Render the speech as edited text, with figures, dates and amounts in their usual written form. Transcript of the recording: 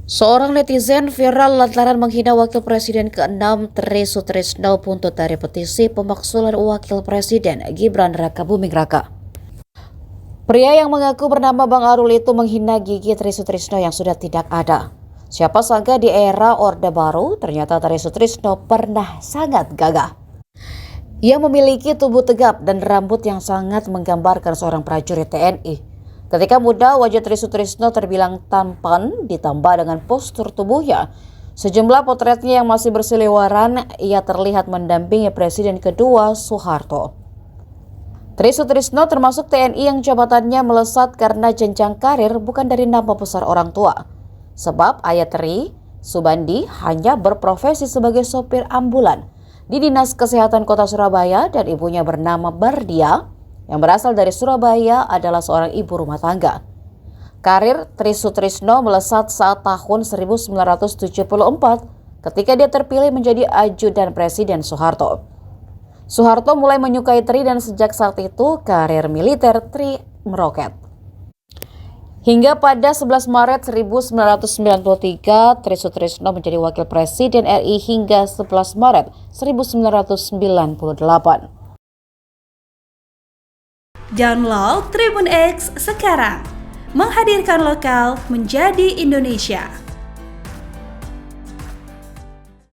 Seorang netizen viral lantaran menghina Wakil Presiden ke-6 Tri Sutrisno buntut dari petisi pemakzulan Wakil Presiden Gibran Rakabuming Raka. Pria yang mengaku bernama Bang Arul itu menghina gigi Tri Sutrisno yang sudah tidak ada. Siapa sangka di era Orde Baru, ternyata Tri Sutrisno pernah sangat gagah. Ia memiliki tubuh tegap dan rambut yang sangat menggambarkan seorang prajurit TNI. Ketika muda, wajah Tri Sutrisno terbilang tampan ditambah dengan postur tubuhnya. Sejumlah potretnya yang masih berseliweran, ia terlihat mendampingi Presiden kedua Soeharto. Tri Sutrisno termasuk TNI yang jabatannya melesat karena jenjang karir bukan dari nama besar orang tua. Sebab ayah Tri, Subandi, hanya berprofesi sebagai sopir ambulan di Dinas Kesehatan Kota Surabaya dan ibunya bernama Bardia yang berasal dari Surabaya adalah seorang ibu rumah tangga. Karir Tri Sutrisno melesat saat tahun 1974 ketika dia terpilih menjadi ajudan Presiden Soeharto. Soeharto mulai menyukai Tri dan sejak saat itu karir militer Tri meroket. Hingga pada 11 Maret 1993, Tri Sutrisno menjadi Wakil Presiden RI hingga 11 Maret 1998. Download Tribun X sekarang, menghadirkan lokal menjadi Indonesia.